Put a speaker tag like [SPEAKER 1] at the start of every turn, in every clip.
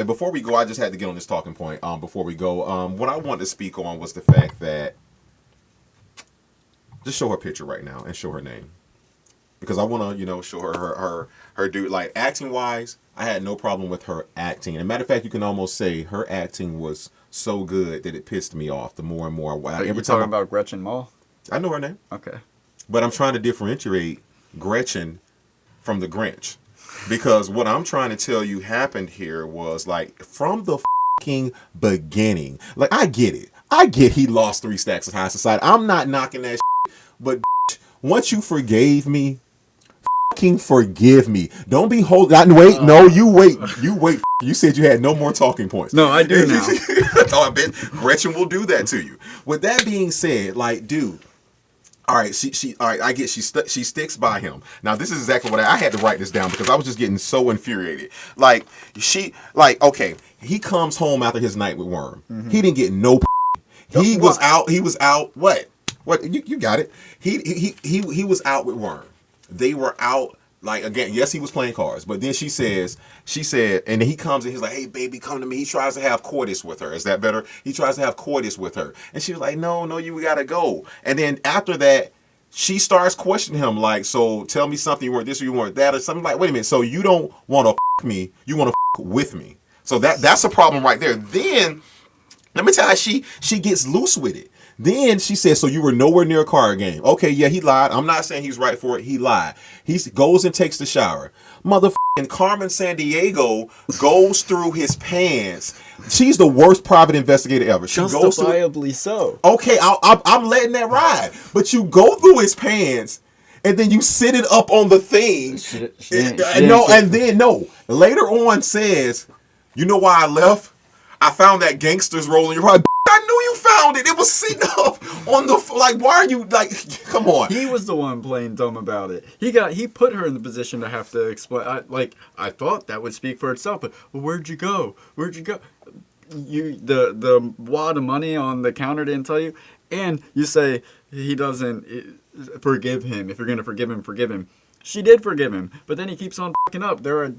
[SPEAKER 1] before we go, I just had to get on this talking point. Before we go, what I wanted to speak on was the fact that just show her picture right now and show her name because I want to, show her dude. Like acting wise, I had no problem with her acting. And matter of fact, you can almost say her acting was so good that it pissed me off. The more and more,
[SPEAKER 2] every time about Gretchen Mol.
[SPEAKER 1] I know her name.
[SPEAKER 2] Okay, but
[SPEAKER 1] I'm trying to differentiate Gretchen from the Grinch. Because what I'm trying to tell you happened here was like from the fucking beginning. Like I get it. I get he lost 3 stacks of high society. I'm not knocking that shit. But once you forgave me, fucking forgive me. Don't be holding. Wait, no, you wait. You wait. You said you had no more talking points.
[SPEAKER 2] No, I do now.
[SPEAKER 1] Oh, I bet Gretchen will do that to you. With that being said, like, dude. All right, all right, I get she sticks by him. Now, this is exactly what I had to write this down because I was just getting so infuriated. Okay, he comes home after his night with Worm. Mm-hmm. He didn't get no. He was out. What? You got it. He was out with Worm. They were out. Like, again, yes, he was playing cards, but then she said, and then he comes and he's like, hey, baby, come to me. He tries to have coitus with her. Is that better? He tries to have coitus with her. And she was like, no, you got to go. And then after that, she starts questioning him like, so tell me something, you weren't this or you weren't that or something like, wait a minute, so you don't want to f*** me, you want to f*** with me. So that's a problem right there. Then, let me tell you, she gets loose with it. Then she says, so you were nowhere near a card game. Okay, yeah, he lied. I'm not saying he's right for it. He lied. He goes and takes the shower. Motherfucking Carmen Sandiego goes through his pants. She's the worst private investigator ever. She
[SPEAKER 2] Justifiably so.
[SPEAKER 1] Okay, I'm letting that ride. But you go through his pants, and then you sit it up on the thing. Later on says, you know why I left? I found that gangsters rolling your heart. I knew you found it. It was sitting up on the like. Why are you like? Come on.
[SPEAKER 2] He was the one playing dumb about it. He put her in the position to have to explain. I thought that would speak for itself. But where'd you go? The wad of money on the counter didn't tell you, and you say he doesn't forgive him. If you're gonna forgive him. She did forgive him, but then he keeps on fucking up.
[SPEAKER 1] Because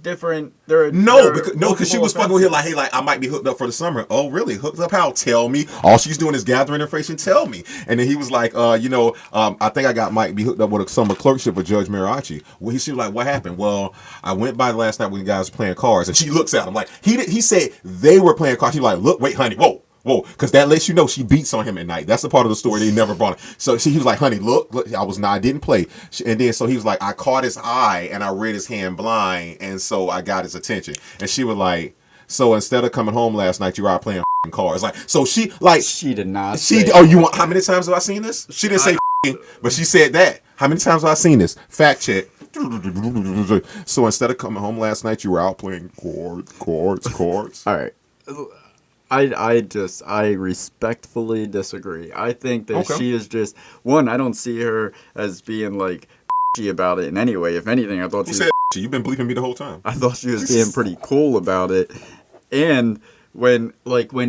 [SPEAKER 1] she was fucking with him like, hey, like I might be hooked up for the summer. Oh, really? Hooked up how? Tell me. All she's doing is gathering information. Tell me. And then he was like, I think might be hooked up with a summer clerkship with Judge Mirachi. Well, she was like, what happened? Well, I went by last night when you guys were playing cards, and she looks at him like he said they were playing cards. She's like, look, wait, honey, whoa, because that lets you know she beats on him at night. That's the part of the story they never brought it. So he was like, honey, look, I didn't play. And then so he was like, I caught his eye and I read his hand blind, and so I got his attention. And she was like, so instead of coming home last night, you were out playing cards. Like, so she
[SPEAKER 2] did not.
[SPEAKER 1] How many times have I seen this? She didn't say, but she said that. How many times have I seen this? Fact check. So instead of coming home last night, you were out playing cards.
[SPEAKER 2] All right. I respectfully disagree. I think that she is just one. I don't see her as being like about it in any way. If anything, I thought
[SPEAKER 1] you've been bleeping me the whole time.
[SPEAKER 2] I thought she was being pretty cool about it. And when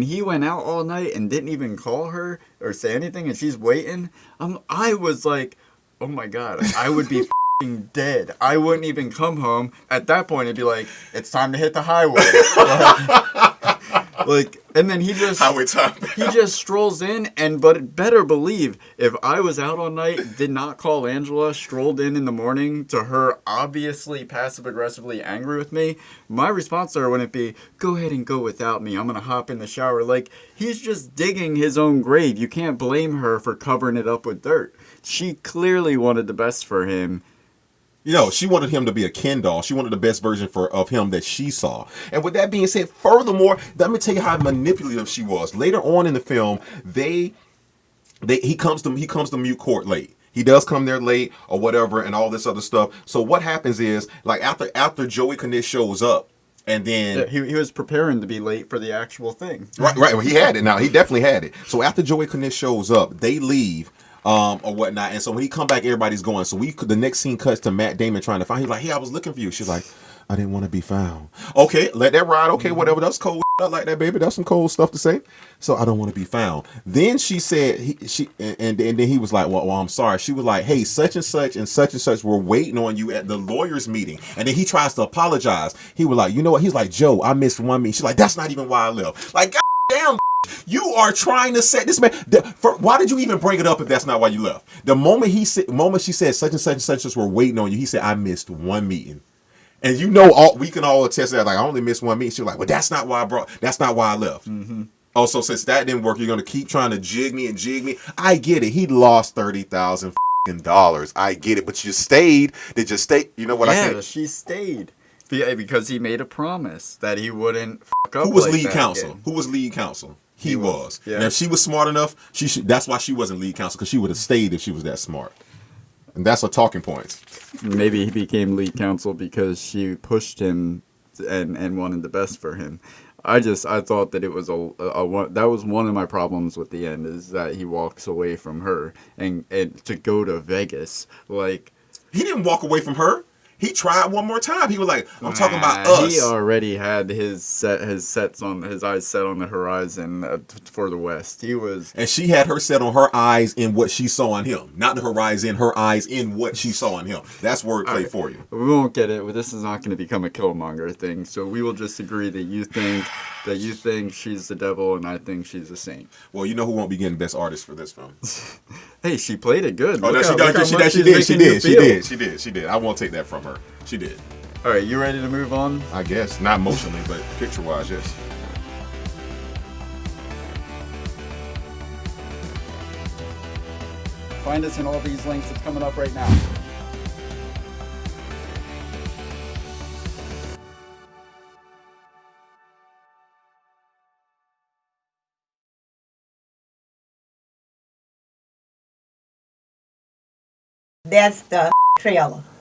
[SPEAKER 2] he went out all night and didn't even call her or say anything, and she's waiting, I was like, oh my god, I would be dead. I wouldn't even come home. At that point, it'd be like, it's time to hit the highway. And then he just strolls in, but better believe, if I was out all night, did not call Angela, strolled in the morning to her obviously passive-aggressively angry with me, my response to her wouldn't be, go ahead and go without me, I'm going to hop in the shower. Like, he's just digging his own grave. You can't blame her for covering it up with dirt. She clearly wanted the best for him.
[SPEAKER 1] She wanted him to be a Ken doll. She wanted the best version of him that she saw. And with that being said, furthermore, let me tell you how manipulative she was. Later on in the film, he comes to mute court late. He does come there late or whatever and all this other stuff. So what happens is, like after Joey Knish shows up, and then
[SPEAKER 2] he was preparing to be late for the actual thing.
[SPEAKER 1] Right. Well, he had it now. He definitely had it. So after Joey Knish shows up, they leave. Or whatnot, and so when he come back, everybody's going. So the next scene cuts to Matt Damon trying to find. He's like, "Hey, I was looking for you." She's like, "I didn't want to be found." Okay, let that ride. Okay, whatever. That's cool. Not like that, baby. That's some cold stuff to say. So I don't want to be found. Then she said, and then he was like, well, I'm sorry. She was like, hey, such and such and such and such were waiting on you at the lawyer's meeting. And then he tries to apologize. He was like, you know what? He's like, Joe, I missed one meeting. She's like, that's not even why I left. Like, God damn, you are trying to set this man. Why did you even bring it up if that's not why you left? The moment she said such and such were waiting on you, he said, I missed one meeting. And you know, we can all attest to that. Like, I only missed one meeting. She was like, well, that's not why I left. Mm-hmm. Oh, so since that didn't work, you're going to keep trying to jig me. I get it. He lost $30,000. I get it. But you stayed. Did you stay? You know what I said?
[SPEAKER 2] Yeah, she stayed. Because he made a promise that he wouldn't fuck up.
[SPEAKER 1] Who was
[SPEAKER 2] like
[SPEAKER 1] lead
[SPEAKER 2] that
[SPEAKER 1] counsel?
[SPEAKER 2] again.
[SPEAKER 1] Who was lead counsel? He was.
[SPEAKER 2] Yeah.
[SPEAKER 1] And if she was smart enough, that's why she wasn't lead counsel, because she would have stayed if she was that smart. And that's a talking point.
[SPEAKER 2] Maybe he became lead counsel because she pushed him and wanted the best for him. I thought that it was that was one of my problems with the end, is that he walks away from her and to go to Vegas. Like,
[SPEAKER 1] he didn't walk away from her. He tried one more time. He was like, I'm talking about us.
[SPEAKER 2] He already had his eyes set on the horizon for the West. He was,
[SPEAKER 1] and she had her set on her eyes in what she saw on him, not the horizon. Her eyes in what she saw on him. That's wordplay for you.
[SPEAKER 2] We won't get it. This is not going to become a Killmonger thing. So we will just agree that you think she's the devil, and I think she's a saint.
[SPEAKER 1] Well, you know who won't be getting best artist for this film?
[SPEAKER 2] Hey, she played it good.
[SPEAKER 1] Oh, no, she did. I won't take that from her. She did.
[SPEAKER 2] All right, you ready to move on?
[SPEAKER 1] I guess. Not emotionally, but picture-wise, yes.
[SPEAKER 2] Find us in all these links. It's coming up right now.
[SPEAKER 3] That's the trailer.